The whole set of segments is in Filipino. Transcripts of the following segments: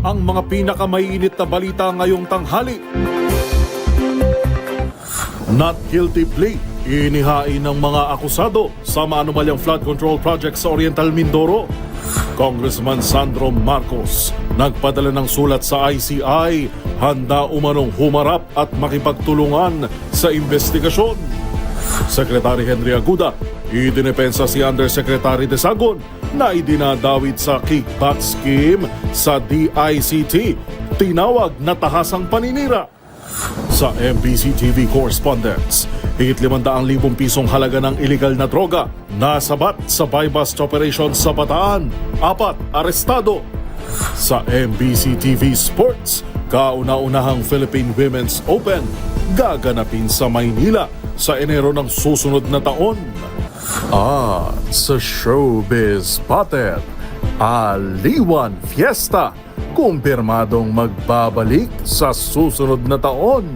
ang mga pinakamaiinit na balita ngayong tanghali. Not guilty plea, inihain ng mga akusado sa maanumalyang flood control project sa Oriental Mindoro. Congressman Sandro Marcos nagpadala ng sulat sa ICI, handa umanong humarap at makipagtulungan sa investigasyon. Secretary Henry Aguda, idinepensa si Undersecretary Desagon na idinadawit sa kickback scheme sa DICT, tinawag na tahasang paninira. Sa MBC TV correspondents, higit 500,000 pisong halaga ng iligal na droga nasabat sa buy-bust operation sa Bataan, 4 arestado. Sa MBC TV Sports, kauna-unahang Philippine Women's Open gaganapin sa Maynila sa Enero ng susunod na taon. At sa Showbiz Pater, Aliwan Fiesta, kumpirmadong magbabalik sa susunod na taon.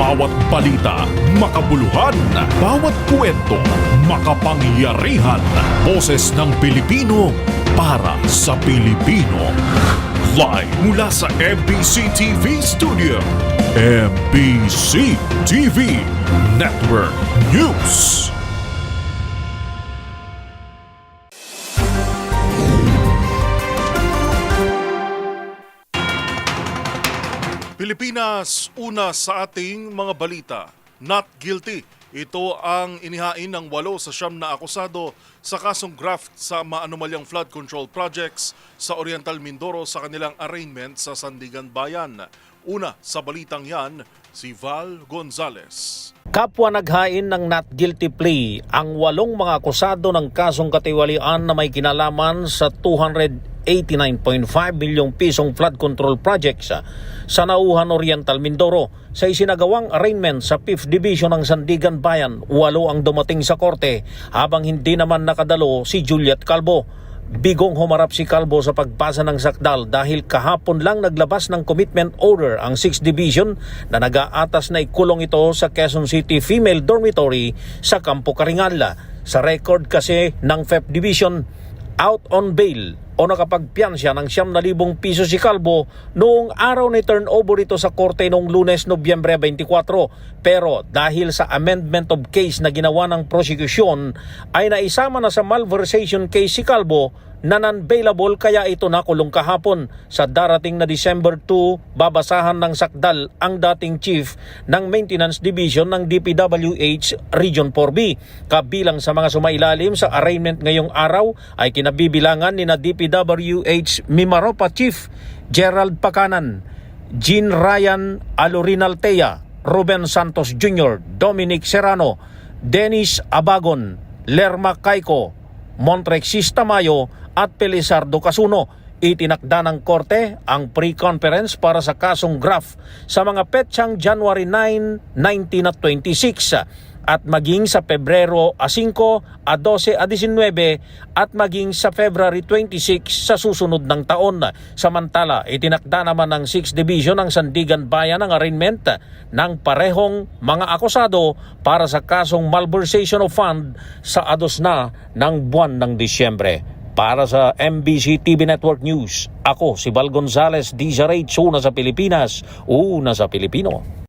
Bawat balita, makabuluhan. Bawat kwento, makapangyarihan. Boses ng Pilipino para sa Pilipino. Live mula sa MBC TV Studio. MBC TV Network News. Pilipinas, una sa ating mga balita. Not guilty. Ito ang inihain ng 8 sa 9 na akusado sa kasong graft sa maanumalyang flood control projects sa Oriental Mindoro sa kanilang arraignment sa Sandigan Bayan. Una sa balitang yan, si Val Gonzales. Kapwa naghain ng not guilty plea ang 8 mga akusado ng kasong katiwalian na may kinalaman sa 289.5 milyong pisong flood control projects sa Nauhan Oriental Mindoro. Sa isinagawang arraignment sa 5th Division ng Sandigan Bayan, 8 ang dumating sa korte habang hindi naman nakadalo si Juliet Calvo. Bigong humarap si Calvo sa pagpasa ng sakdal dahil kahapon lang naglabas ng commitment order ang 6th Division na nag-aatas na ikulong ito sa Quezon City Female Dormitory sa Campo Caringal. Sa record kasi ng 5th Division, out on bail o nakapagpiansya ng 9,000 piso si Calvo noong araw ni turnover ito sa korte noong Lunes, Nobyembre 24. Pero dahil sa amendment of case na ginawa ng prosecution ay naisama na sa malversation case si Calvo na non-bailable kaya ito nakulong kahapon. Sa darating na December 2, babasahan ng sakdal ang dating chief ng Maintenance Division ng DPWH Region 4B. Kabilang sa mga sumailalim sa arraignment ngayong araw ay kinabibilangan ni na DPWH Mimaropa Chief Gerald Pakanan, Jean Ryan Alorinaltea, Ruben Santos Jr., Dominic Serrano, Dennis Abagon, Lerma Caico, Montrexis Tamayo at Pelizardo Casuno. Itinakda ng korte ang pre-conference para sa kasong graft sa mga petsang January 9, 19 at 26 at maging sa Pebrero 5, 12 at 19 at maging sa February 26 sa susunod ng taon. Samantala, itinakda naman ng 6th Division ng Sandigan Bayan ang arraignment ng parehong mga akusado para sa kasong malversation of fund sa ados na ng buwan ng Disyembre. Para sa MBC TV Network News, ako si Val Gonzales, DZRH, una sa Pilipinas, una sa Pilipino.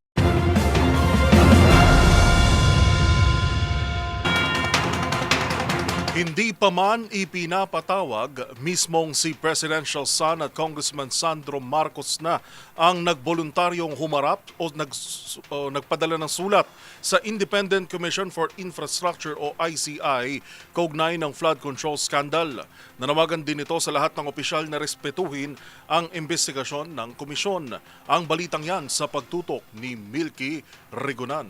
Hindi pa man ipinapatawag, mismong si Presidential Son at Congressman Sandro Marcos na ang nagboluntaryong humarap o nagpadala ng sulat sa Independent Commission for Infrastructure o ICI kaugnay ng flood control scandal. Nanawagan din ito sa lahat ng opisyal na respetuhin ang investigasyon ng komisyon. Ang balitang yan sa pagtutok ni Milky Rigunan.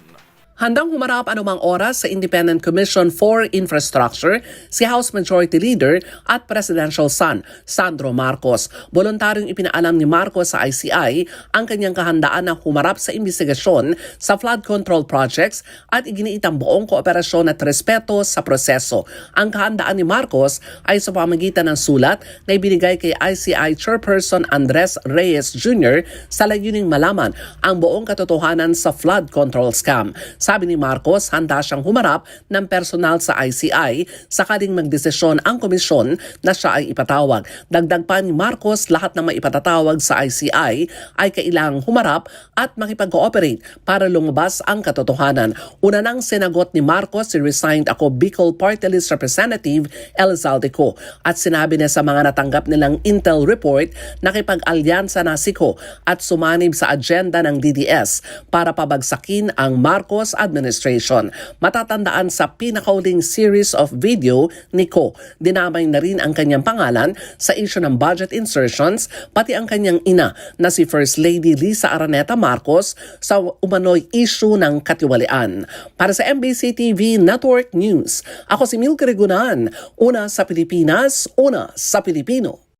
Handang humarap anumang oras sa Independent Commission for Infrastructure si House Majority Leader at Presidential son, Sandro Marcos. Voluntaryong ipinaalam ni Marcos sa ICI ang kanyang kahandaan na humarap sa investigasyon sa flood control projects at iginiit ang buong kooperasyon at respeto sa proseso. Ang kahandaan ni Marcos ay sa pamamagitan ng sulat na ibinigay kay ICI Chairperson Andres Reyes Jr. sa layuning malaman ang buong katotohanan sa flood control scam. Sabi ni Marcos, handa siyang humarap ng personal sa ICI sakaling magdesisyon ang komisyon na siya ay ipatawag. Dagdag pa ni Marcos, lahat ng maipatatawag sa ICI ay kailangang humarap at makipag-cooperate para lumabas ang katotohanan. Una nang sinagot ni Marcos si resigned ako Bicol Party List Representative Elizalde Co at sinabi niya sa mga natanggap nilang intel report nakipag-alyansa na si Co at sumanib sa agenda ng DDS para pabagsakin ang Marcos administration. Matatandaan sa pinakauling series of video ni Co, dinamay na rin ang kanyang pangalan sa issue ng budget insertions, pati ang kanyang ina na si First Lady Lisa Araneta Marcos sa umano'y issue ng katiwalian. Para sa MBC TV Network News, ako si Milky Regunan, una sa Pilipinas, una sa Pilipino.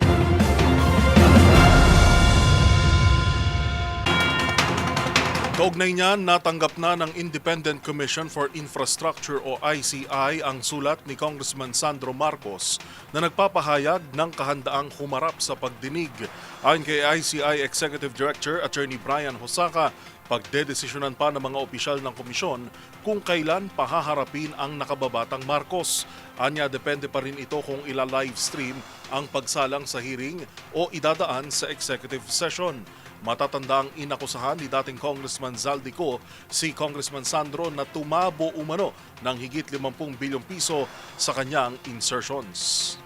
Kaugnay niyan, natanggap na ng Independent Commission for Infrastructure o ICI ang sulat ni Congressman Sandro Marcos na nagpapahayag ng kahandaang humarap sa pagdinig. Ayon kay ICI Executive Director Attorney Brian Hosaka, pagdedesisyonan pa ng mga opisyal ng komisyon kung kailan pahaharapin ang nakababatang Marcos. Anya, depende pa rin ito kung ila-livestream ang pagsalang sa hearing o idadaan sa executive session. Matatandang inakusahan ni dating Congressman Zaldico si Congressman Sandro na tumabo umano ng higit 50 bilyong piso sa kanyang insertions.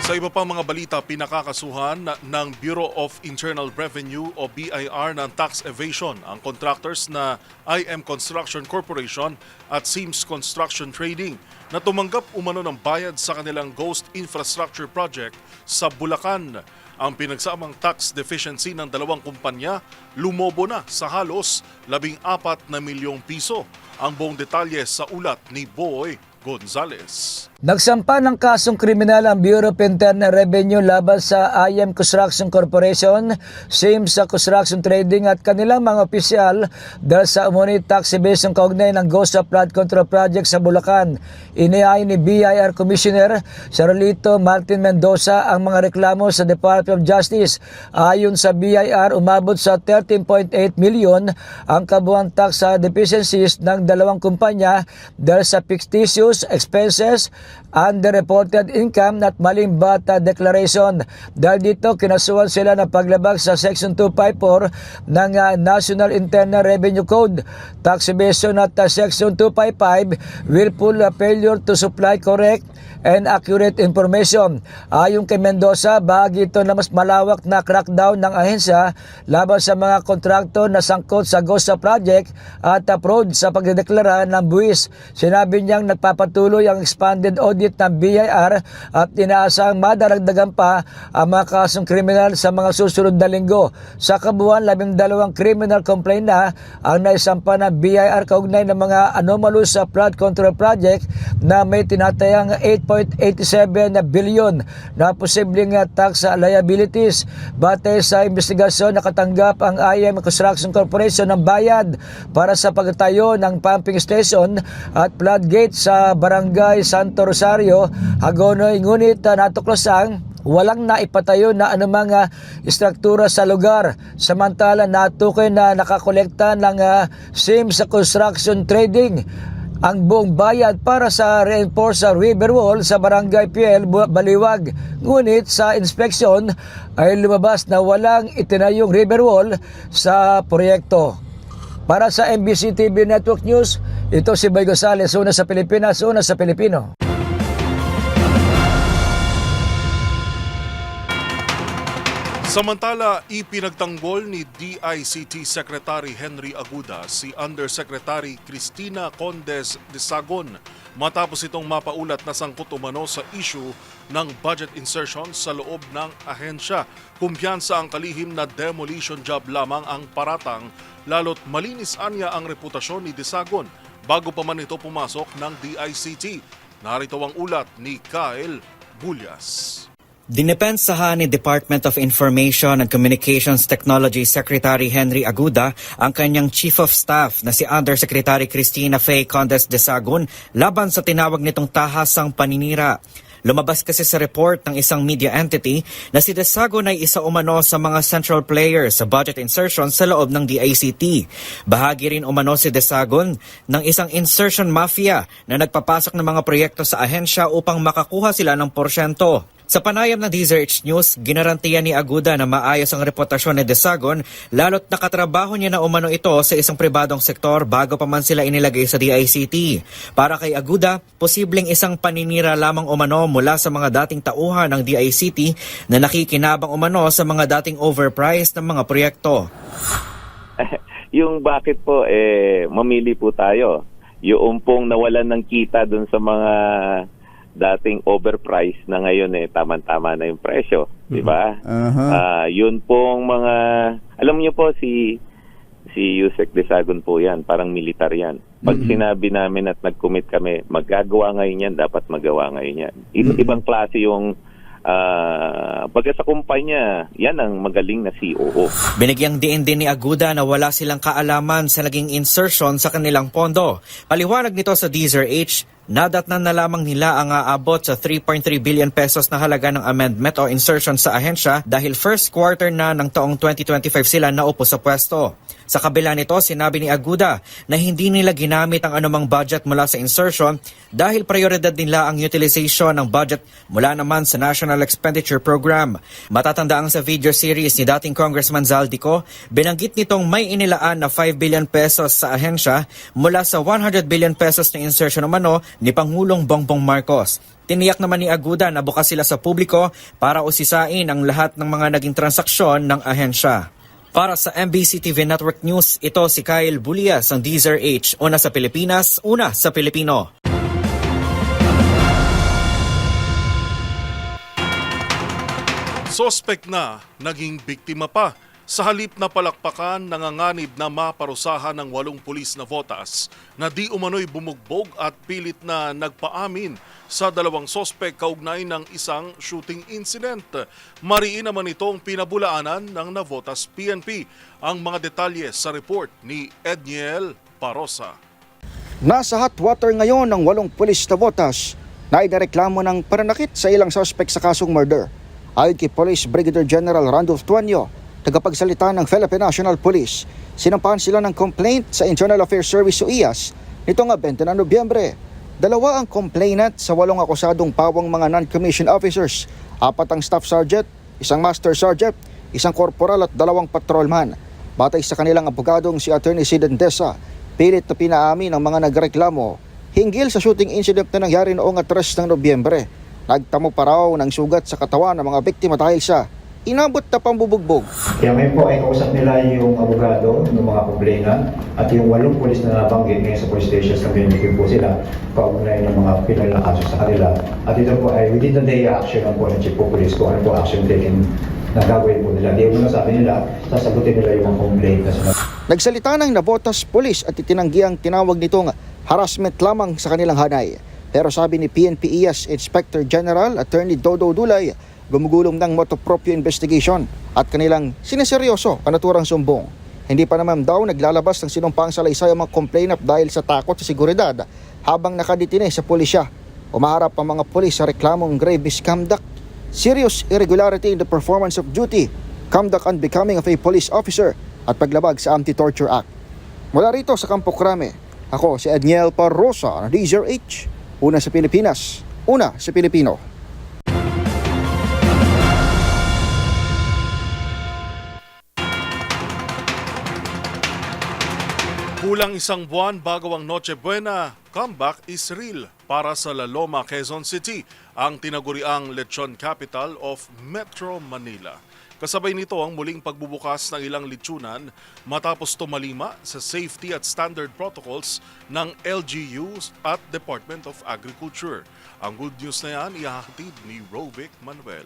Sa iba pang mga balita, pinakakasuhan ng Bureau of Internal Revenue o BIR ng tax evasion ang contractors na IM Construction Corporation at Sims Construction Trading na tumanggap umano ng bayad sa kanilang Ghost Infrastructure Project sa Bulacan. Ang pinagsamang tax deficiency ng dalawang kumpanya lumobo na sa halos 14 na milyong piso. Ang buong detalye sa ulat ni Boy Gonzales. Nagsampa ng kasong kriminal ang Bureau of Internal Revenue laban sa IM Construction Corporation, Sims Construction Trading at kanilang mga opisyal dahil sa umunit tax evasion kaugnay ng Ghost Flood Control Project sa Bulacan. Iniay ni BIR Commissioner Charolito Martin Mendoza ang mga reklamo sa Department of Justice. Ayon sa BIR, umabot sa 13.8 million ang kabuang tax deficiencies ng dalawang kumpanya dahil sa fictitious expenses, underreported income at maling bata declaration. Dahil dito, kinasuhan sila ng paglabag sa Section 254 ng National Internal Revenue Code. Tax evasion at Section 255, willful failure to supply correct and accurate information. Ayon kay Mendoza, bahagi ito na mas malawak na crackdown ng ahensya laban sa mga kontraktor na sangkot sa GOSA project at fraud sa pagdedeklara ng buwis. Sinabi niyang nagpapatuloy ang expanded audit ng BIR at inaasang madaragdagan pa ang mga kasong kriminal sa mga susunod na linggo. Sa kabuuan, 12 criminal complaint na ang naisampa ng BIR kaugnay ng mga anomalous sa flood control project na may tinatayang 8.87 na bilyon na posibleng tax liabilities. Batay sa investigasyon, nakatanggap ang IM Construction Corporation ng bayad para sa pagtayo ng pumping station at floodgate sa Barangay Santo Rosario, Hagonoy, ngunit natuklasan walang naipatayo na anumang istruktura sa lugar. Samantala, natukoy na nakakolekta ng Sims Construction Trading ang buong bayad para sa reinforced river wall sa Barangay PL Baliwag. Ngunit sa inspeksyon ay lumabas na walang itinayong river wall sa proyekto. Para sa MBC TV Network News, ito si Boy Gonzales, una sa Pilipinas, una sa Pilipino. Samantala, ipinagtanggol ni DICT Secretary Henry Aguda si Undersecretary Cristina Condes de Sagon matapos itong mapaulat na sangkot umano sa issue ng budget insertion sa loob ng ahensya. Kumpiyansa ang kalihim na demolition job lamang ang paratang, lalo't malinis anya ang reputasyon ni de Sagon bago pa man ito pumasok ng DICT. Narito ang ulat ni Kyle Bullas. Dinepensahan ni Department of Information and Communications Technology Secretary Henry Aguda ang kanyang Chief of Staff na si Undersecretary Cristina Faye Condes de Sagun laban sa tinawag nitong tahasang paninira. Lumabas kasi sa report ng isang media entity na si de Sagun ay isa umano sa mga central players sa budget insertion sa loob ng DICT. Bahagi rin umano si de Sagun ng isang insertion mafia na nagpapasok ng mga proyekto sa ahensya upang makakuha sila ng porsyento. Sa panayam ng DZRH News, ginarantiya ni Aguda na maayos ang reputasyon ni de Sagun lalo't nakatrabaho niya na umano ito sa isang pribadong sektor bago pa man sila inilagay sa DICT. Para kay Aguda, posibleng isang paninira lamang umano mula sa mga dating tauhan ng DICT na nakikinabang umano sa mga dating overpriced ng mga proyekto. Yung bakit po, mamili po tayo. Yung pong nawalan ng kita dun sa mga dating overpriced na ngayon tama-tama na yung presyo, di ba? Yun pong mga, alam niyo po si Yusek de Sagun po yan, parang militar yan. Pag sinabi namin at nag-commit kami, magagawa ngayon yan, dapat magawa ngayon yan. Ibang klase yung pagka sa kumpanya, yan ang magaling na COO. Binigyang diin din ni Aguda na wala silang kaalaman sa naging insertion sa kanilang pondo. Paliwanag nito sa DZRH, nadatnan na lamang nila ang aabot sa 3.3 billion pesos na halaga ng amendment o insertion sa ahensya dahil first quarter na ng taong 2025 sila naupo sa pwesto. Sa kabila nito, sinabi ni Aguda na hindi nila ginamit ang anumang budget mula sa insertion dahil prioridad nila ang utilization ng budget mula naman sa National Expenditure Program. Matatandaan sa video series ni dating Congressman Zaldico, binanggit nitong may inilaan na 5 billion pesos sa ahensya mula sa 100 billion pesos na insertion umano ni Pangulong Bongbong Marcos. Tiniyak naman ni Aguda na bukas sila sa publiko para usisain ang lahat ng mga naging transaksyon ng ahensya. Para sa MBC TV Network News, ito si Kyle Bullas ng DZRH. Una sa Pilipinas, una sa Pilipino. Sospek na naging biktima pa. Sa halip na palakpakan, nanganganib na maparusahan ng 8 pulis na votas na di umano'y bumugbog at pilit na nagpaamin sa 2 sospek kaugnay ng isang shooting incident. Mariin naman itong pinabulaanan ng Navotas PNP. Ang mga detalye sa report ni Edniel Parosa. Nasa hot water ngayon ng 8 pulis na votas na inireklamo ng pananakit sa ilang suspect sa kasong murder. Ayon kay Police Brigadier General Randolph Tuanyo, tagapagsalita ng Philippine National Police, sinampahan sila ng complaint sa Internal Affairs Service o IAS nitong 20 na Nobyembre. 2 ang complainant sa 8 akusadong pawang mga non-commissioned officers, 4 ang staff sergeant, 1 master sergeant, 1 corporal at 2 patrolman. Batay sa kanilang abogadong si Attorney Sid Endesa, pilit na pinaamin ang mga nagreklamo hinggil sa shooting incident na nangyari noong 3 ng Nobyembre. Nagtamo pa raw ng sugat sa katawan ng mga biktima dahil sa inabot na pambubugbog. Kaya ngayon po ay kausap nila yung abogado ng mga complainant at yung 8 pulis na nabanggit ngayon sa police stations na binibigyan po sila kaugnay ng mga pinal na kaso sa kanila. At ito po ay within the day action lang po ng chief of police kung ano po action taken na gagawin po nila. Di mo sabi nila, sasagutin nila yung mga complaint na sila. Nagsalita ng Navotas Police at itinanggi ang tinawag nitong harassment lamang sa kanilang hanay. Pero sabi ni PNP IAS Inspector General Attorney Dodo Dulay, gumugulong ng motopropyo investigation at kanilang sineseryoso ang naturang sumbong. Hindi pa naman daw naglalabas ng sinumpang salaysay ang mga complainant dahil sa takot sa seguridad habang nakadetine sa pulisya. Umaharap ang mga pulis sa reklamong grave misconduct, serious irregularity in the performance of duty, conduct unbecoming of a police officer at paglabag sa Anti-Torture Act. Mula rito sa Campo Crame, ako si Edniel Parosa ng DZRH. Una sa Pilipinas, una sa Pilipino. Kulang 1 buwan bago ang Noche Buena, comeback is real para sa La Loma, Quezon City, ang tinaguriang lechon capital of Metro Manila. Kasabay nito ang muling pagbubukas ng ilang litsunan matapos tumalima sa safety at standard protocols ng LGU at Department of Agriculture. Ang good news na yan ihahatid ni Rovic Manuel.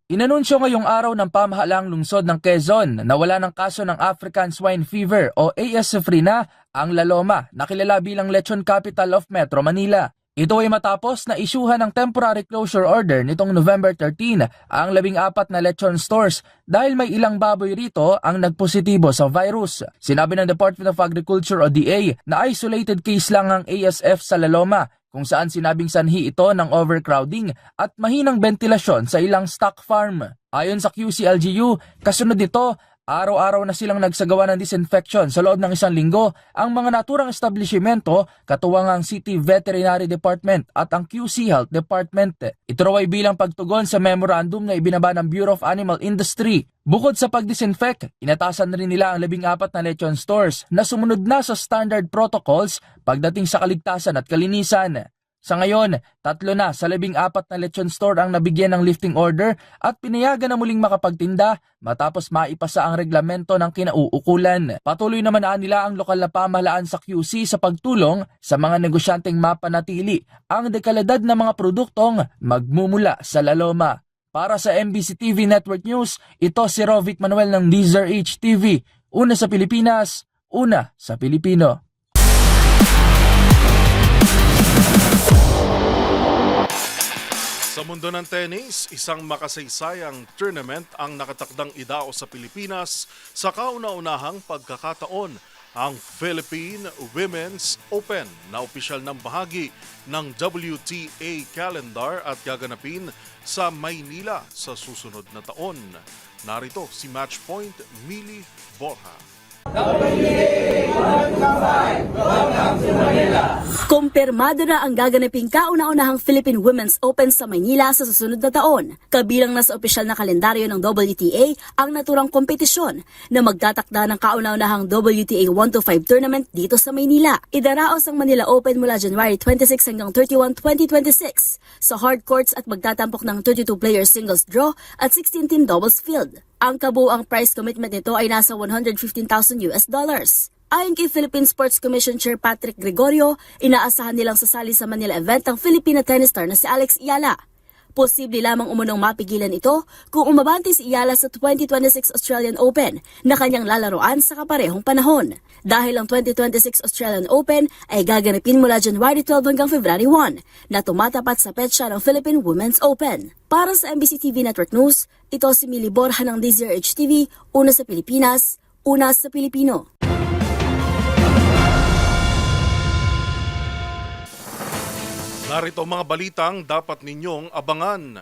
Inanunsyo ngayong araw ng pamahalaang lungsod ng Quezon na wala ng kaso ng African Swine Fever o ASF na ang La Loma na kilala bilang Lechon Capital of Metro Manila. Ito ay matapos na isyuhan ng temporary closure order nitong November 13 ang 14 na lechon stores dahil may ilang baboy rito ang nagpositibo sa virus. Sinabi ng Department of Agriculture o DA na isolated case lang ang ASF sa La Loma kung saan sinabing sanhi ito ng overcrowding at mahinang ventilasyon sa ilang stock farm. Ayon sa QC-LGU, kasunod nito, araw-araw na silang nagsagawa ng disinfection sa loob ng 1 linggo ang mga naturang establishmento katuwang ang City Veterinary Department at ang QC Health Department. Ito raw ay bilang pagtugon sa memorandum na ibinaba ng Bureau of Animal Industry. Bukod sa pag-disinfect, inatasan rin nila ang 14 na lechon stores na sumunod na sa standard protocols pagdating sa kaligtasan at kalinisan. Sa ngayon, 3 na sa 14 na lechon store ang nabigyan ng lifting order at pinayagan na muling makapagtinda matapos maipasa ang reglamento ng kinauukulan. Patuloy naman nila ang lokal na pamahalaan sa QC sa pagtulong sa mga negosyanteng mapanatili ang dekalidad ng mga produktong magmumula sa La Loma. Para sa MBC TV Network News, ito si Rovic Manuel ng DZRH TV. Una sa Pilipinas, una sa Pilipino. Sa mundo ng tennis, isang makasaysayang tournament ang nakatakdang idao sa Pilipinas sa kauna-unahang pagkakataon, ang Philippine Women's Open na opisyal ng bahagi ng WTA calendar at gaganapin sa Maynila sa susunod na taon. Narito si Matchpoint Millie Borja. Kumpirmado na ang gaganaping kauna-unahang Philippine Women's Open sa Maynila sa susunod na taon. Kabilang na sa opisyal na kalendaryo ng WTA ang naturang kompetisyon na magtatakda ng kauna-unahang WTA 1-5 tournament dito sa Maynila. Idaraos ang Manila Open mula January 26 hanggang 31, 2026 sa hard courts at magtatampok ng 32-player singles draw at 16-team doubles field. Ang kabuuang prize commitment nito ay nasa $115,000. Ayon kay Philippine Sports Commission Chair Patrick Gregorio, inaasahan nilang sasali sa Manila event ang Filipina tennis star na si Alex Iyala. Posible lamang umunong mapigilan ito kung umabante si Iyala sa 2026 Australian Open na kanyang lalaroan sa kaparehong panahon. Dahil ang 2026 Australian Open ay gaganapin mula January 12 hanggang February 1 na tumatapat sa petsa ng Philippine Women's Open. Para sa MBC TV Network News, ito si Millie Borja ng DZRH TV, una sa Pilipinas, una sa Pilipino. Narito mga balitang dapat ninyong abangan.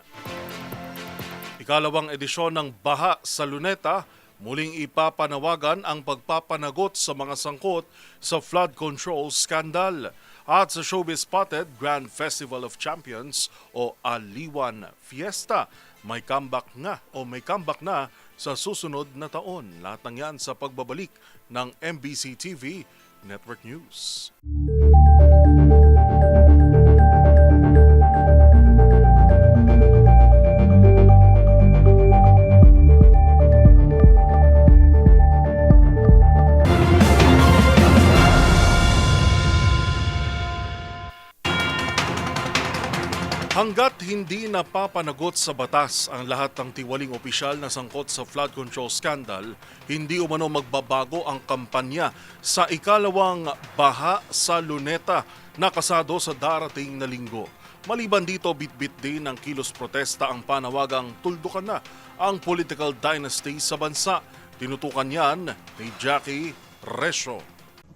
Ikalawang edisyon ng Baha sa Luneta, muling ipapanawagan ang pagpapanagot sa mga sangkot sa flood control scandal. At sa Showbiz Spotted Grand Festival of Champions o Aliwan Fiesta, may comeback na sa susunod na taon. Lahat ng yan sa pagbabalik ng MBC TV Network News. Hanggat hindi napapanagot sa batas ang lahat ng tiwaling opisyal na sangkot sa flood control scandal, hindi umano magbabago ang kampanya sa ikalawang Baha sa Luneta na kasado sa darating na linggo. Maliban dito, bitbit din ng kilos protesta ang panawagang tuldukan na ang political dynasty sa bansa. Tinutukan yan ni Jackie Resho.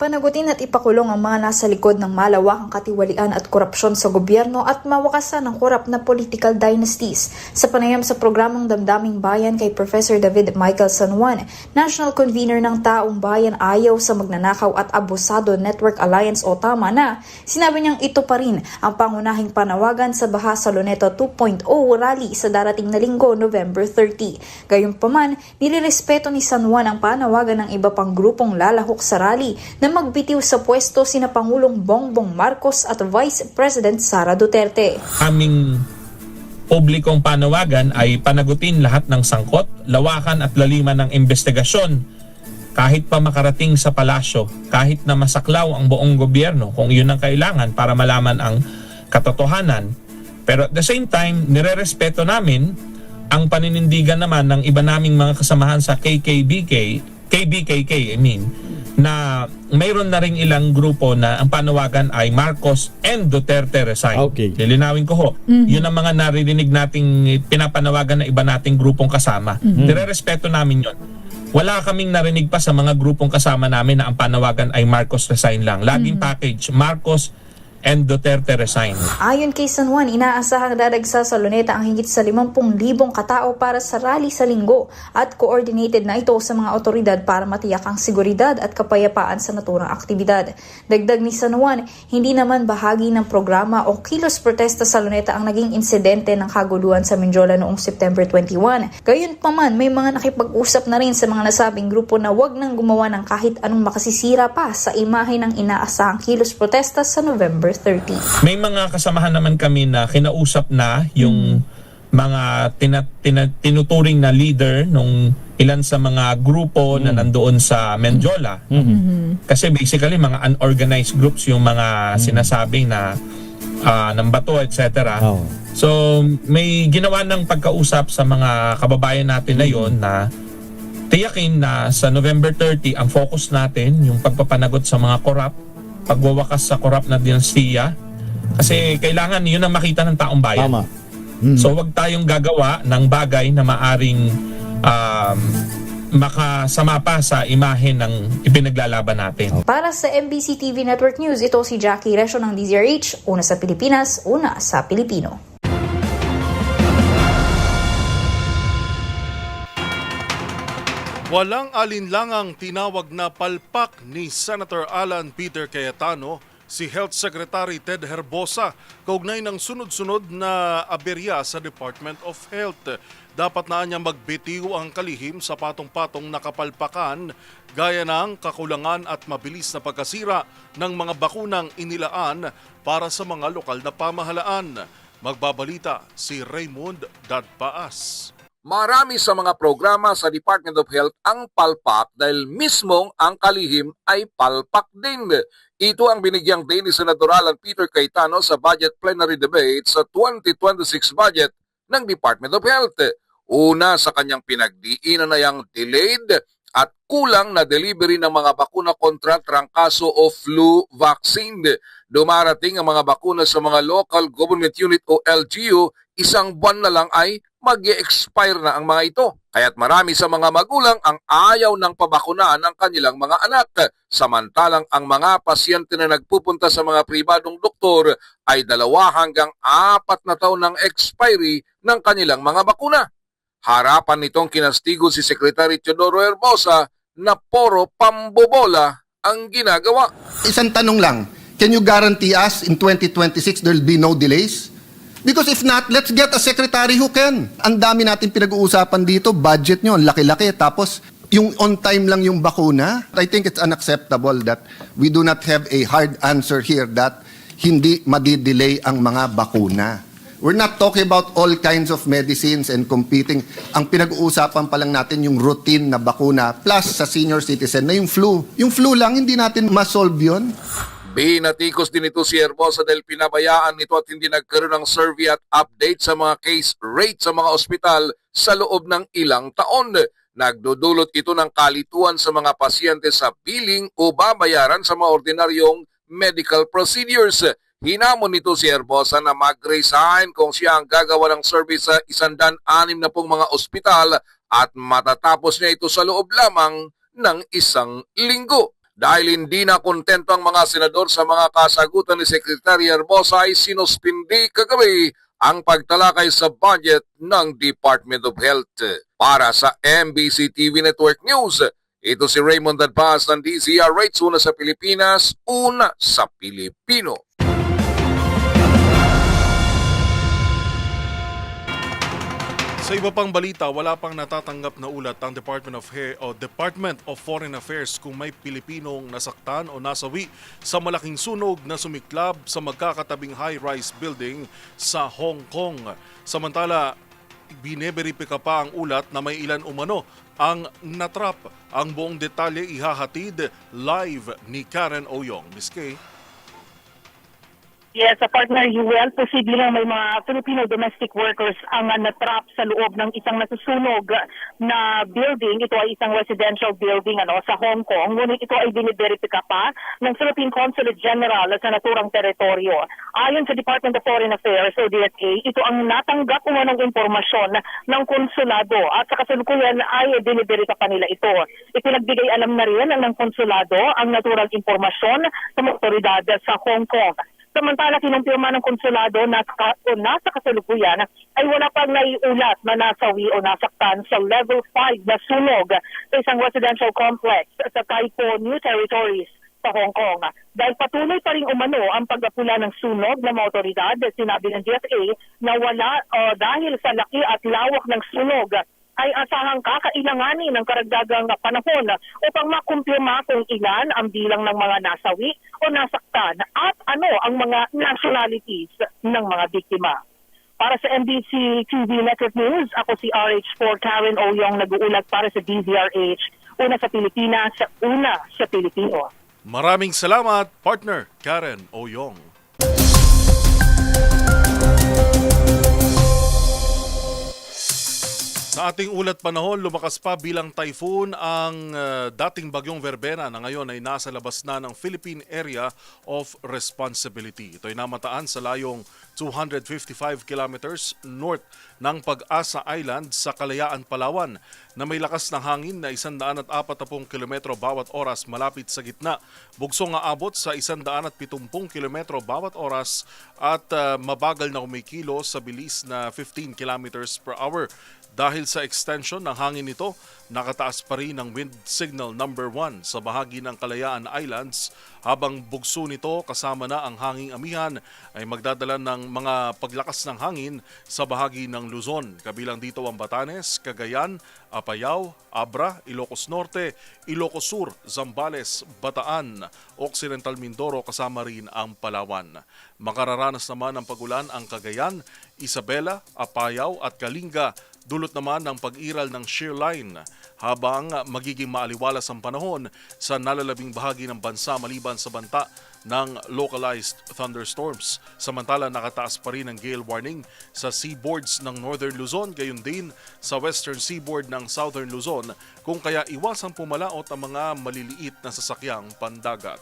Panagutin at ipakulong ang mga nasa likod ng malawakang katiwalian at korupsyon sa gobyerno at mawakasan ang korap na political dynasties. Sa panayam sa programang Damdaming Bayan kay Professor David Michael San Juan, National Convener ng Taong Bayan Ayaw sa Magnanakaw at Abusado Network Alliance o TAMA na, sinabi niyang ito pa rin ang pangunahing panawagan sa Baha sa Luneta 2.0 rally sa darating na linggo, November 30. Gayunpaman, nilirespeto ni San Juan ang panawagan ng iba pang grupong lalahok sa rally na magbitiw sa pwesto sina Pangulong Bongbong Marcos at Vice President Sara Duterte. Aming publikong panawagan ay panagutin lahat ng sangkot, lawakan at laliman ng investigasyon kahit pa makarating sa palasyo, kahit na masaklaw ang buong gobyerno kung iyon ang kailangan para malaman ang katotohanan. Pero at the same time, nirerespeto namin ang paninindigan naman ng iba naming mga kasamahan sa KBKK, na mayroon na ring ilang grupo na ang panawagan ay Marcos and Duterte resign. Okay. Lilinawin ko ho, yun ang mga naririnig nating pinapanawagan na iba nating grupong kasama. Nirerespeto namin yun. Wala kaming narinig pa sa mga grupong kasama namin na ang panawagan ay Marcos resign lang. Laging package, Marcos and Duterte resign. Ayon kay San Juan, inaasahang dadagsa sa Luneta ang higit sa 50,000 katao para sa rally sa linggo at coordinated na ito sa mga otoridad para matiyak ang seguridad at kapayapaan sa naturang aktibidad. Dagdag ni San Juan, hindi naman bahagi ng programa o kilos protesta sa Luneta ang naging insidente ng kaguluhan sa Mindiola noong September 21. Gayunpaman, may mga nakipag-usap na rin sa mga nasabing grupo na wag nang gumawa ng kahit anong makasisira pa sa imahe ng inaasahang kilos protesta sa November 30. May mga kasamahan naman kami na kinausap na yung mga tinuturing na leader nung ilan sa mga grupo na nandoon sa Mendiola. Kasi basically mga unorganized groups yung mga sinasabing na ng bato, etc. So may ginawa ng pagkausap sa mga kababayan natin na yon na tiyakin na sa November 30 ang focus natin yung pagpapanagot sa mga korap, pagwawakas sa korap na dinastiya, kasi kailangan yun ang makita ng taong bayan. Tama. So wag tayong gagawa ng bagay na maaring makasama pa sa imahe ng ipinaglalaban natin. Para sa MBC TV Network News, ito si Jackie Resio ng DZRH, una sa Pilipinas, una sa Pilipino. Walang alinlangang tinawag na palpak ni Senator Alan Peter Cayetano si Health Secretary Ted Herbosa kaugnay ng sunod-sunod na aberya sa Department of Health. Dapat na niya magbitiw ang kalihim sa patong-patong nakapalpakan gaya ng kakulangan at mabilis na pagkasira ng mga bakunang inilaan para sa mga lokal na pamahalaan. Magbabalita si Raymond Dadpaas. Marami sa mga programa sa Department of Health ang palpak dahil mismong ang kalihim ay palpak din. Ito ang binigyang din ni Senator Alan Peter Cayetano sa budget plenary debate sa 2026 budget ng Department of Health. Una sa kanyang pinagdiinan na yung delayed at kulang na delivery ng mga bakuna kontra trangkaso o flu vaccine. Dumarating ang mga bakuna sa mga local government unit o LGU, isang buwan na lang ay mag-e-expire na ang mga ito. Kaya't marami sa mga magulang ang ayaw ng pabakunaan ng kanilang mga anak. Samantalang ang mga pasyente na nagpupunta sa mga pribadong doktor ay 2 hanggang 4 na taon ng expiry ng kanilang mga bakuna. Harapan nitong kinastigo si Secretary Teodoro Herbosa na puro pambobola ang ginagawa. Isang tanong lang, can you guarantee us in 2026 there will be no delays? Because if not, let's get a secretary who can. Ang dami natin pinag-uusapan dito, budget nyo, laki-laki. Tapos, yung on time lang yung bakuna. I think it's unacceptable that we do not have a hard answer here that hindi madidelay ang mga bakuna. We're not talking about all kinds of medicines and competing. Ang pinag-uusapan pa lang natin yung routine na bakuna plus sa senior citizen na yung flu. Yung flu lang, hindi natin ma-solve yun. Binatikos din ito si Herbosa dahil pinabayaan nito at hindi nagkaroon ng survey at update sa mga case rate sa mga ospital sa loob ng ilang taon. Nagdudulot ito ng kalituan sa mga pasyente sa billing o babayaran sa mga ordinaryong medical procedures. Hinamon nito si Herbosa na mag-resign kung siya ang gagawa ng survey sa 160 na pong mga ospital at matatapos niya ito sa loob lamang ng 1 linggo. Dahil hindi na kontento ang mga senador sa mga kasagutan ni Secretary Herbosa ay sinuspindi kagabi ang pagtalakay sa budget ng Department of Health. Para sa MBC TV Network News, ito si Raymond Dadpaas ng DZRH, una sa Pilipinas, una sa Pilipino. Sa iba pang balita, wala pang natatanggap na ulat ang Department of Foreign Affairs kung may Pilipinong nasaktan o nasawi sa malaking sunog na sumiklab sa magkakatabing high-rise building sa Hong Kong. Samantala, bineberipika pa ang ulat na may ilan umano ang natrap. Ang buong detalye ihahatid live ni Karen Oyong. Miss Kay. Yes, sa partner UL, posible lang may mga Filipino domestic workers ang natrap sa loob ng isang nasusunog na building. Ito ay isang residential building sa Hong Kong. Ngunit ito ay biniberipika pa ng Philippine Consulate General sa naturang teritoryo. Ayon sa Department of Foreign Affairs o DFA, ito ang natanggap ng impormasyon ng konsulado at sa kasalukuyan ay biniberipika pa nila ito. Ipinagbigay alam na rin ng konsulado ang naturang impormasyon sa mga otoridad sa Hong Kong. Samantala, kinumpirma ng konsulado na nasa kasalukuyan ay wala pang naiulat na nasawi o nasaktan sa level 5 na sunog sa isang residential complex sa Tai Po New Territories sa Hong Kong. Dahil patuloy pa rin umano ang pagpapula ng sunog ng mga otoridad, sinabi ng DFA na wala dahil sa laki at lawak ng sunog ay asahang kakailanganin ng karagdagang panahon upang makumpirma kung ilan ang bilang ng mga nasawi o nasaktan at ano ang mga nationalities ng mga biktima. Para sa MBC TV Network News, ako si RH4 Karen Oyong, nag-uulat para sa DZRH, una sa Pilipinas, una sa Pilipino. Maraming salamat, partner Karen Oyong. Sa ating ulat panahon, lumakas pa bilang typhoon ang dating bagyong Verbena na ngayon ay nasa labas na ng Philippine Area of Responsibility. Ito ay namataan sa layong 255 kilometers north ng Pag-asa Island sa Kalayaan, Palawan na may lakas ng hangin na 140 kilometro bawat oras malapit sa gitna. Bugsong aabot sa 170 kilometro bawat oras at mabagal na kumikilo sa bilis na 15 kilometers per hour. Dahil sa extension ng hangin nito, nakataas pa rin ang wind signal number 1 sa bahagi ng Kalayaan Islands habang bugso nito kasama na ang hanging amihan ay magdadala ng mga paglakas ng hangin sa bahagi ng Luzon. Kabilang dito ang Batanes, Cagayan, Apayao, Abra, Ilocos Norte, Ilocos Sur, Zambales, Bataan, Occidental Mindoro kasama rin ang Palawan. Makararanas naman ng pagulan ang Cagayan, Isabela, Apayao at Kalinga. Dulot naman ng pag-iral ng shear line habang magiging maaliwalas ang panahon sa nalalabing bahagi ng bansa maliban sa banta ng localized thunderstorms. Samantala, nakataas pa rin ang gale warning sa seaboards ng Northern Luzon, gayon din sa western seaboard ng Southern Luzon, kung kaya iwasang pumalaot ang mga maliliit na sasakyang pandagat.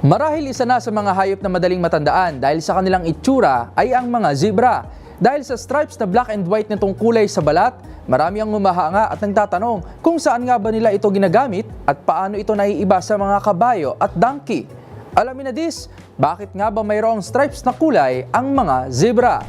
Marahil isa na sa mga hayop na madaling matandaan dahil sa kanilang itsura ay ang mga zebra. Dahil sa stripes na black and white nitong kulay sa balat, marami ang humahanga at nagtatanong kung saan nga ba nila ito ginagamit at paano ito naiiba sa mga kabayo at donkey. Alamin na this, bakit nga ba mayroong stripes na kulay ang mga zebra?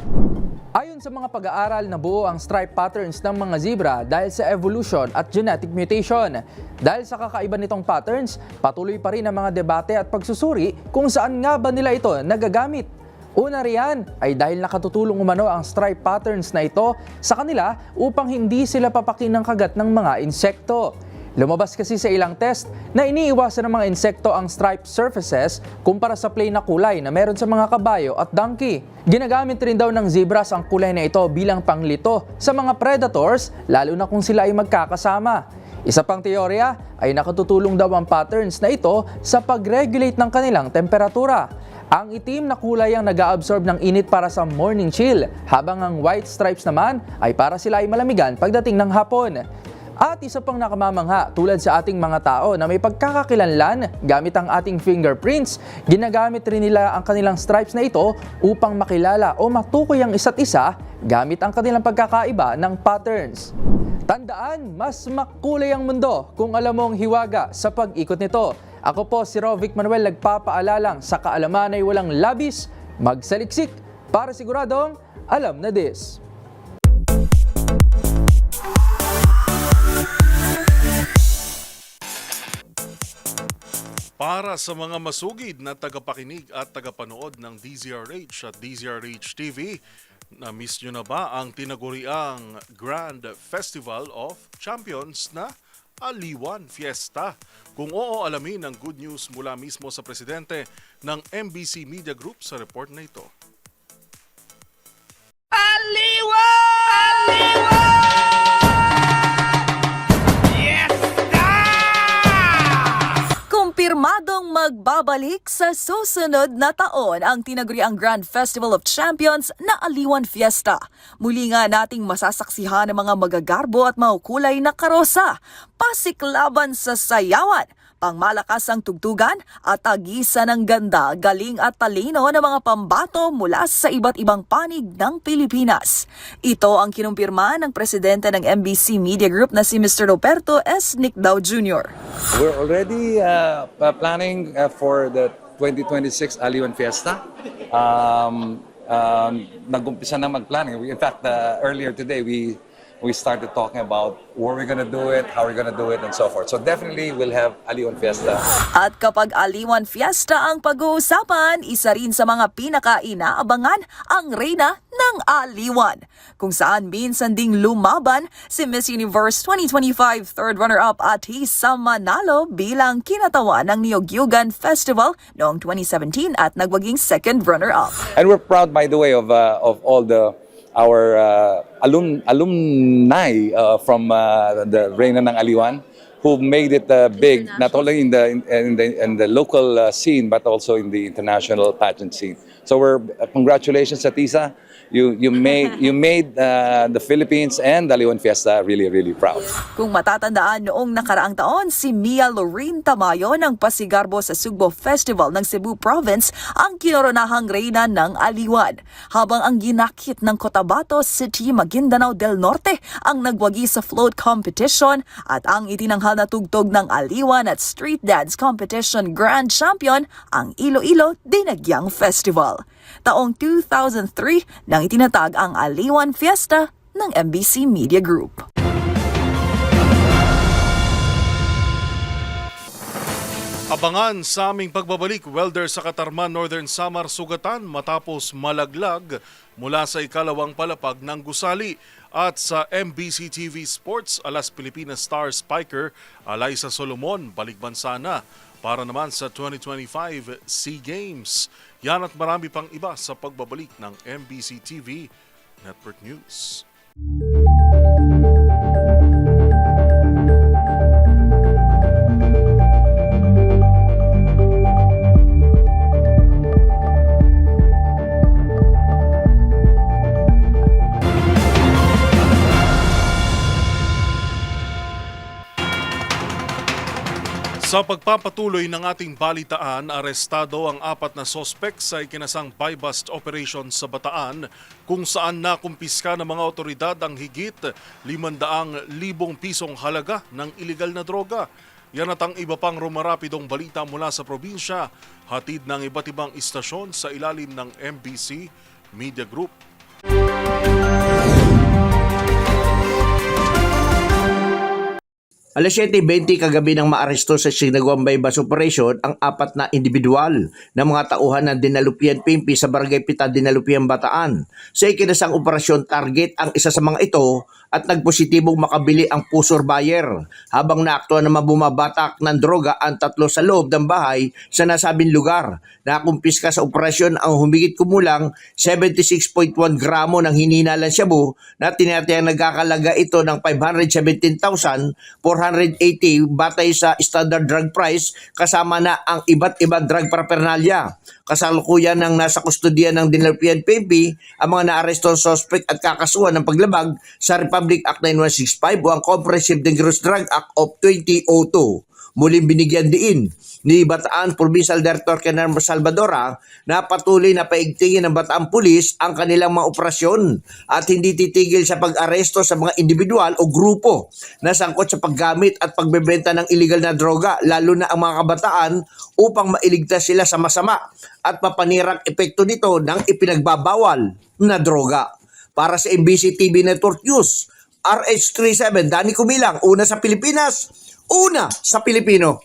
Ayon sa mga pag-aaral, nabuo ang stripe patterns ng mga zebra dahil sa evolution at genetic mutation. Dahil sa kakaiba nitong patterns, patuloy pa rin ang mga debate at pagsusuri kung saan nga ba nila ito nagagamit. Una riyan ay dahil nakatutulong umano ang stripe patterns na ito sa kanila upang hindi sila papakin ng kagat ng mga insekto. Lumabas kasi sa ilang test na iniiwasan ng mga insekto ang striped surfaces kumpara sa plain na kulay na meron sa mga kabayo at donkey. Ginagamit rin daw ng zebras ang kulay na ito bilang panglito sa mga predators, lalo na kung sila ay magkakasama. Isa pang teorya ay nakatutulong daw ang patterns na ito sa pag-regulate ng kanilang temperatura. Ang itim na kulay ang nag-a-absorb ng init para sa morning chill, habang ang white stripes naman ay para sila ay malamigan pagdating ng hapon. At isa pang nakamamangha, tulad sa ating mga tao na may pagkakakilanlan gamit ang ating fingerprints, ginagamit rin nila ang kanilang stripes na ito upang makilala o matukoy ang isa't isa gamit ang kanilang pagkakaiba ng patterns. Tandaan, mas makulay ang mundo kung alam mong hiwaga sa pag-ikot nito. Ako po si Rovic Manuel, nagpapaalalang sa kaalaman ay walang labis, magsaliksik para siguradong alam na this. Para sa mga masugid na tagapakinig at tagapanood ng DZRH at DZRH TV, na-miss nyo na ba ang tinaguriang Grand Festival of Champions na Aliwan Fiesta? Kung oo, alamin ang good news mula mismo sa presidente ng MBC Media Group sa report na ito. Kumpirmadong magbabalik sa susunod na taon ang tinaguriang Grand Festival of Champions na Aliwan Fiesta. Muli nga nating masasaksihan ang mga magagarbo at mahukulay na karosa, pasiklaban sa sayawan, pangmalakas ang tugtugan at agisa ng ganda, galing at talino ng mga pambato mula sa iba't ibang panig ng Pilipinas. Ito ang kinumpirma ng presidente ng MBC Media Group na si Mr. Roberto S. Nicdao Jr. We're already planning for the 2026 Aliwan Fiesta. Nag-umpisa na mag-planning. In fact, earlier today, we started talking about where we're gonna do it, how we're gonna do it, and so forth. So definitely we'll have Aliwan Fiesta. At kapag Aliwan Fiesta ang pag-uusapan, isa rin sa mga pinaka-inaabangan ang Reyna ng Aliwan, kung saan minsan ding lumaban si Miss Universe 2025 third runner-up at Hisa Manalo bilang kinatawan ng Niyog-Yugan Festival noong 2017 at nagwaging second runner-up. And we're proud, by the way, of all our alumni from the Reyna ng Aliwan who made it big, not only in the local scene but also in the international pageant scene. So congratulations, Atisa. You made the Philippines and the Aliwan Fiesta really proud. Kung matatandaan, noong nakaraang taon, si Mia Lorraine Tamayo ng Pasigarbo sa Sugbo Festival ng Cebu Province ang kinoronahang Reyna ng Aliwan, habang ang ginakit ng Cotabato City, Maguindanao del Norte ang nagwagi sa float competition at ang itinanghal na tugtog ng Aliwan at Street Dance Competition Grand Champion ang Iloilo Dinagyang Festival. Taong 2003 nang itinatag ang Aliwan Fiesta ng MBC Media Group. Abangan sa aming pagbabalik, welder sa Katarman, Northern Samar sugatan matapos malaglag mula sa ikalawang palapag ng gusali. At sa MBC TV Sports, alas Pilipinas star spiker Alaysa Solomon balikbansa na para naman sa 2025 SEA Games. Yan at marami pang iba sa pagbabalik ng MBC TV Network News. Sa pagpapatuloy ng ating balitaan, arestado ang 4 na sospek sa ikinasang buy-bust operation sa Bataan, kung saan nakumpiska ng mga otoridad ang higit 500,000 pisong halaga ng iligal na droga. Yan at ang iba pang rumarapidong balita mula sa probinsya, hatid ng iba't ibang istasyon sa ilalim ng MBC Media Group. Alas 7:20 kagabi nang maaresto sa sinagawang buy-bust operation ang 4 na individual na mga tauhan ng Dinalupian PNP sa Barangay Pita, Dinalupian, Bataan. Sa ikinasang operasyon, target ang isa sa mga ito at nagpositibong makabili ang pusor buyer, habang naaktuhan naman bumabatak ng droga ang 3 sa loob ng bahay sa nasabing lugar. Nakumpiska sa operasyon ang humigit kumulang 76.1 gramo ng hininalang shabu na tinatayang nagkakalaga ito ng 517,480 batay sa standard drug price, kasama na ang iba't ibang drug paraphernalia. Kasalukuyan ng nasa kustodiya ng Dinalupian PNP ang mga naarestong suspect at kakasuhan ng paglabag sa Republic Act 9165 o ang Comprehensive Dangerous Drug Act of 2002. Muling binigyan diin ni Bataan Provincial Director Kenan Salvadora na patuloy na paigtingin ng Bataan Police ang kanilang mga operasyon at hindi titigil sa pag-aresto sa mga individual o grupo na sangkot sa paggamit at pagbebenta ng illegal na droga, lalo na ang mga kabataan, upang mailigtas sila sa masama at mapanirang epekto nito ng ipinagbabawal na droga. Para sa MBC TV Network News, RH37, Danny Kumilang, una sa Pilipinas, una sa Pilipino.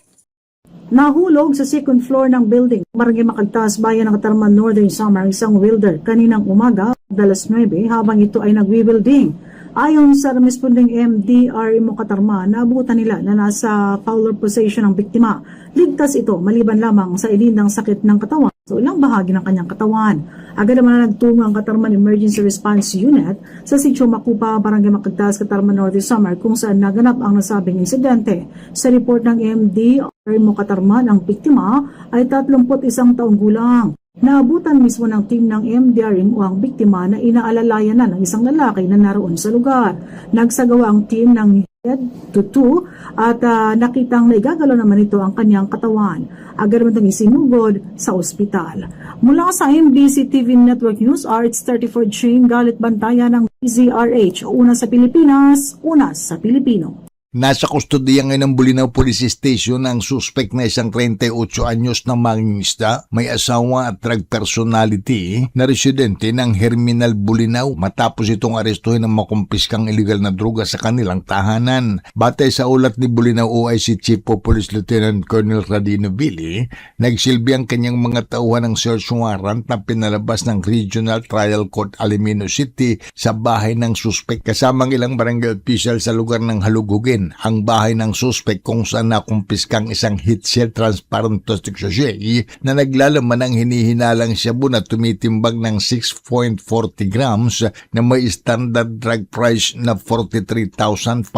Nahulog sa second floor ng building, Barangay Macagtas, Bayan ng Katarman, Northern Samar, isang welder kaninang umaga, dalas 9, habang ito ay nagwi-welding. Ayon sa responding MDRMO Katarman, naabutan nila na nasa fowler position ng biktima. Ligtas ito maliban lamang sa inindang sakit ng katawan sa ilang bahagi ng kanyang katawan. Agad naman na nagtungo ang Katarman Emergency Response Unit sa Sitio Makupa, Barangay Macagtas, Katarman, Northern Samar kung saan naganap ang nasabing insidente. Sa report ng MDRMO Katarman, ang biktima ay 31 taong gulang. Naabutan mismo ng team ng MDRMO ang biktima na inaalalayan na ng isang lalaki na naroon sa lugar. Nagsagawa ang team ng head to toe at nakitang naigagalaw naman ito ang kanyang katawan. Agad naman itong isinugod sa ospital. Mula sa MBC TV Network News, RH34 Chain Galit Bantayan ng DZRH. Una sa Pilipinas, una sa Pilipino. Nasa kustodiya ngayon ng Bulinaw Police Station ang suspect na isang 38 anyos na mangingisda, may asawa at drug personality na residente ng Herminal Bulinaw matapos itong arestuhin ng makumpiskang illegal na droga sa kanilang tahanan. Batay sa ulat ni Bulinaw OIC Chief of Police Lieutenant Colonel Radino Billy, nagsilbi ang kanyang mga tauhan ng search warrant na pinalabas ng Regional Trial Court Alimino City sa bahay ng suspect kasamang ilang barangay official sa lugar ng Halugugin. Ang bahay ng suspect kung saan nakumpiskang isang heat shell transparent plastic sachet na naglalaman ng hinihinalang shabu na tumitimbang ng 6.40 grams na may standard drug price na 43,500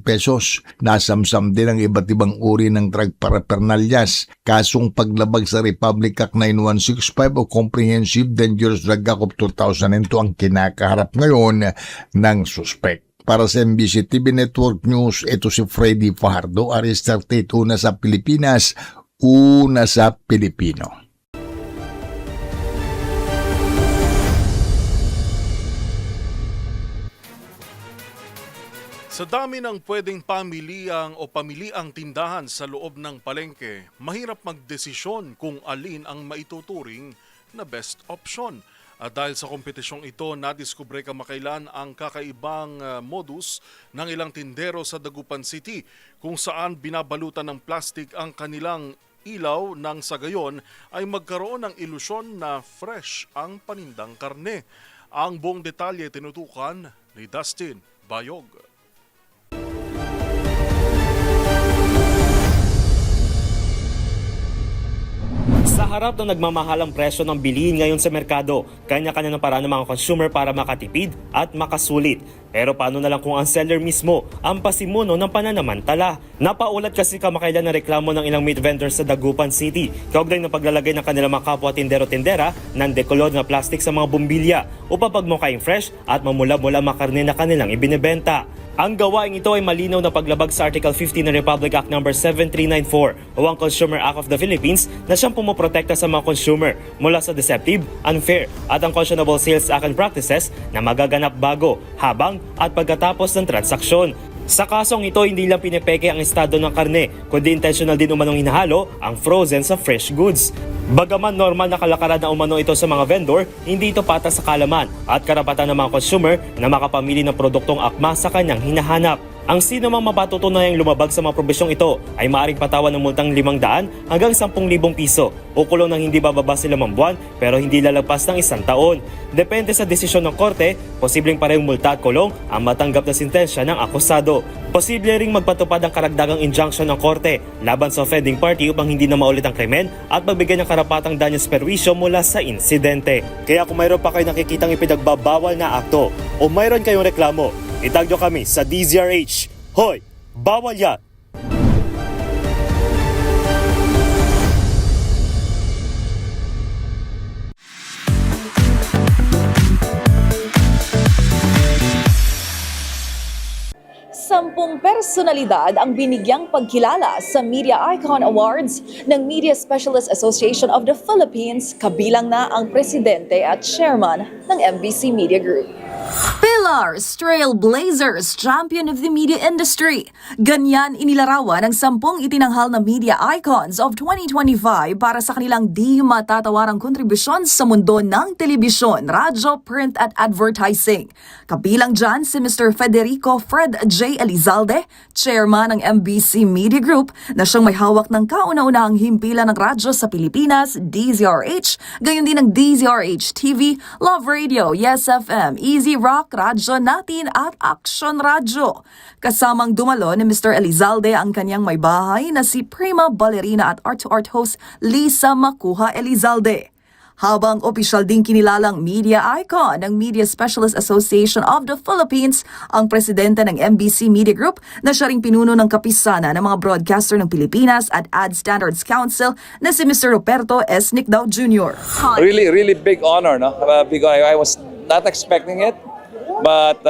pesos. Nasamsam din ang iba't ibang uri ng drug paraphernalias. Kasong paglabag sa Republic Act 9165 o Comprehensive Dangerous Drug Act of 2002 ang kinakaharap ngayon ng suspect. Para sa MBC TV Network News, ito si Freddy Fajardo, RH38, una sa Pilipinas, una sa Pilipino. Sa dami ng pwedeng pamiliang o pamiliang tindahan sa loob ng palengke, mahirap magdesisyon kung alin ang maituturing na best option. At dahil sa kompetisyong ito, nadiskubre kamakailan ang kakaibang modus ng ilang tindero sa Dagupan City kung saan binabalutan ng plastic ang kanilang ilaw nang sa gayon ay magkaroon ng ilusyon na fresh ang panindang karne. Ang buong detalye tinutukan ni Dustin Bayog. Sa harap ng nagmamahalang presyo ng bilihin ngayon sa merkado, kanya-kanya ng paraan ng mga consumer para makatipid at makasulit. Pero paano na lang kung ang seller mismo ang pasimuno ng pananamantala? Napaulat kasi kamakailan na reklamo ng ilang meat vendors sa Dagupan City kaugnay ng paglalagay ng kanilang mga kapwa tindero-tindera ng dekolod na plastic sa mga bumbilya upang pagmukhang fresh at mamula-mula makarne na kanilang ibinebenta. Ang gawaing ito ay malinaw na paglabag sa Article 15 ng Republic Act No. 7394 o ang Consumer Act of the Philippines na siyang pumoprotekta sa mga consumer mula sa deceptive, unfair at unconscionable sales act and practices na magaganap bago, habang at pagkatapos ng transaksyon. Sa kasong ito, hindi lang pinepeke ang estado ng karne, kundi intentional din umanong hinahalo ang frozen sa fresh goods. Bagaman normal na kalakaran na umano ito sa mga vendor, hindi ito patas sa kaalaman at karapatan ng mga consumer na makapamili ng produktong akma sa kanyang hinahanap. Ang sino mang mapatutunayang lumabag sa mga probisyong ito ay maaaring patawan ng multang 500 hanggang 10,000 piso o kulong ng hindi bababa sa 5 buwan pero hindi lalagpas ng 1 taon. Depende sa desisyon ng korte, posibleng parehong multa at kulong ang matanggap na sintensya ng akusado. Posible ring magpatupad ang karagdagang injunction ng korte laban sa offending party upang hindi na maulit ang krimen at magbigay ng karapatang danyos perwisyo mula sa insidente. Kaya kung mayroon pa kayo nakikitang ipinagbabawal na akto o mayroon kayong reklamo, itag nyo kami sa DZRH. Hoy! Bawal yan! Sampung personalidad ang binigyang pagkilala sa Media Icon Awards ng Media Specialist Association of the Philippines, kabilang na ang presidente at chairman ng MBC Media Group. Pillars, Trailblazers, Champion of the Media Industry. Ganyan inilarawan ng 10 itinanghal na media icons of 2025 para sa kanilang di matatawarang kontribusyon sa mundo ng telebisyon, radyo, print at advertising. Kabilang dyan si Mr. Federico Fred J. Elizalde, chairman ng MBC Media Group na siyang may hawak ng kauna-unahang himpilan ng radyo sa Pilipinas, DZRH, gayon din ng DZRH TV, Love Radio, Yes FM, Easy Rock, Radyo Natin at Action Radyo. Kasamang dumalo ni Mr. Elizalde ang kanyang may bahay na si prima ballerina at art-to-art host Lisa Makuha Elizalde. Habang opisyal ding kinilalang media icon ng Media Specialist Association of the Philippines, ang presidente ng MBC Media Group na siya ring pinuno ng kapisana ng mga broadcaster ng Pilipinas at Ad Standards Council na si Mr. Roberto S. Nicdao Jr. Really big honor, no? Big honor. I was not expecting it, but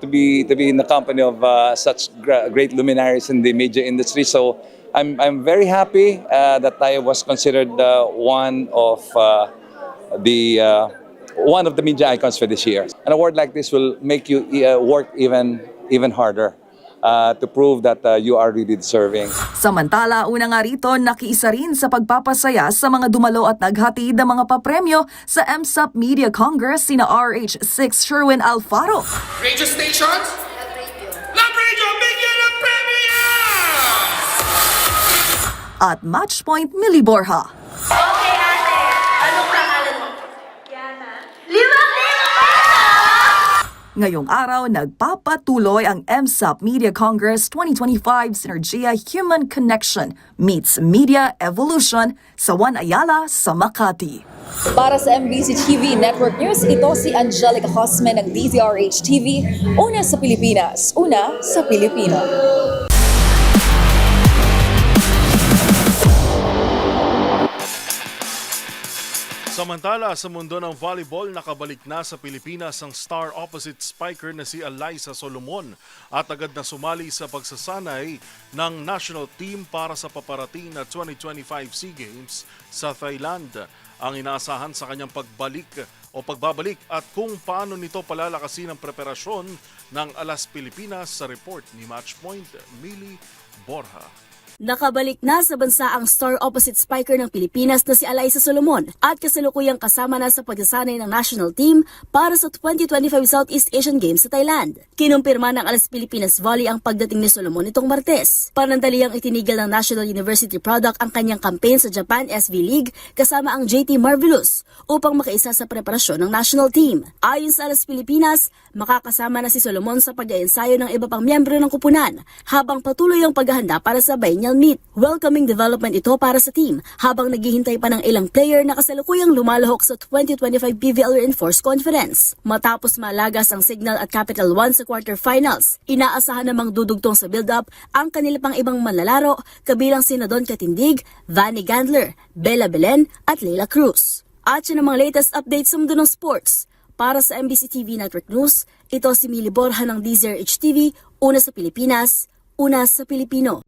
to be in the company of such great luminaries in the media industry. So I'm very happy that I was considered one of the media icons for this year. An award like this will make you work even harder to prove that you are really deserving. Samantala, una nga rito, nakiisa rin sa pagpapasaya sa mga dumalo at naghatid ng mga papremyo sa MSUP Media Congress sina RH6 Sherwin Alfaro. Radio stations? Love Radio, bigyan ng premium! At Matchpoint Millie Borja. Okay, ate. Anong pangalan mo? Yana. Ngayong araw, nagpapatuloy ang MSUP Media Congress 2025 Synergia Human Connection meets Media Evolution sa Juan Ayala sa Makati. Para sa MBC TV Network News, ito si Angelica Cosme ng DZRH TV, una sa Pilipinas, una sa Pilipino. Samantala, sa mundo ng volleyball, nakabalik na sa Pilipinas ang star opposite spiker na si Alyssa Solomon at agad na sumali sa pagsasanay ng national team para sa paparating na 2025 SEA Games sa Thailand. Ang inaasahan sa kanyang pagbabalik at kung paano nito palalakasin ang preparasyon ng Alas Pilipinas sa report ni Matchpoint Millie Borja. Nakabalik na sa bansa ang star opposite spiker ng Pilipinas na si Alyssa Solomon at kasalukuyang kasama na sa pagsasanay ng national team para sa 2025 Southeast Asian Games sa Thailand. Kinumpirma ng Alas Pilipinas Volley ang pagdating ni Solomon nitong Martes. Panandaliang itinigil ng National University Product ang kanyang campaign sa Japan SV League kasama ang JT Marvelous upang makaisa sa preparasyon ng national team. Ayon sa Alas Pilipinas, makakasama na si Solomon sa pag-iensayo ng iba pang miyembro ng kupunan habang patuloy ang paghahanda para sa biennial meet. Welcoming development ito para sa team habang naghihintay pa ng ilang player na kasalukuyang lumalahok sa 2025 PVL Reinforced Conference. Matapos malagas ang Signal at Capital One sa quarterfinals, inaasahan namang dudugtong sa build-up ang kanila pang ibang manlalaro kabilang sina Don Katindig, Vanny Gandler, Bella Belen at Leila Cruz. At yun ang mga latest updates sa mundo ng sports. Para sa MBC TV Network News, ito si Millie Borja ng DZRH TV, una sa Pilipinas, una sa Pilipino.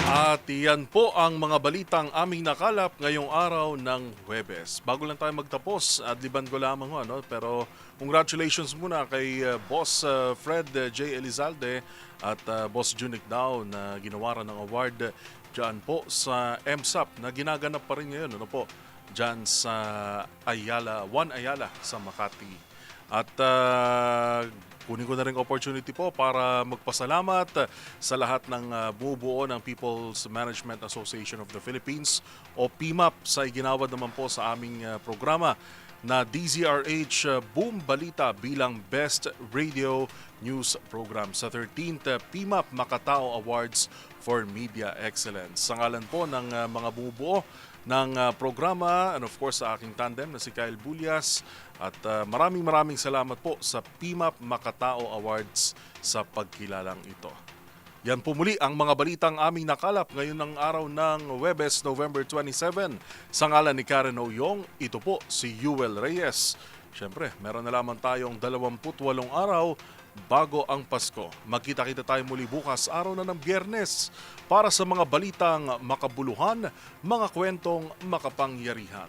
At iyan po ang mga balitang aming nakalap ngayong araw ng Huwebes. Bago lang tayo magtapos, adliban ko lamang pero congratulations muna kay Boss Fred J. Elizalde at Boss Junik Dao na ginawaran ng award dyan po sa MSUP na ginaganap pa rin ngayon dyan sa Juan Ayala sa Makati. At kunin ko na rin opportunity po para magpasalamat sa lahat ng bumubuo ng People's Management Association of the Philippines o PMAP sa iginawad naman po sa aming programa na DZRH Boom Balita bilang Best Radio News Program sa 13th PMAP Makatao Awards for Media Excellence. Sa ngalan po ng mga bumubuo ng programa and of course sa aking tandem na si Kyle Bulias at maraming salamat po sa PMAP Makatao Awards sa pagkilalang ito. Yan po muli ang mga balitang aming nakalap ngayon ng araw ng Huwebes, November 27. Sa ngalan ni Karen Oyong, ito po si Yuel Reyes. Siyempre, meron na lamang tayong 28 araw bago ang Pasko. Magkita-kita tayo muli bukas, araw na ng Biyernes, para sa mga balitang makabuluhan, mga kwentong makapangyarihan.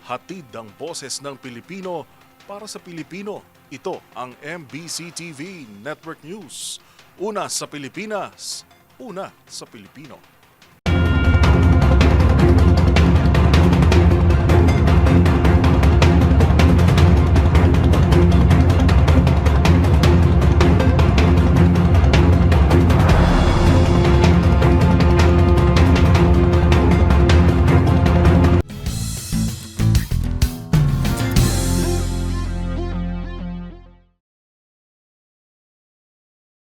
Hatid ang boses ng Pilipino para sa Pilipino. Ito ang MBC TV Network News. Una sa Pilipinas, una sa Pilipino.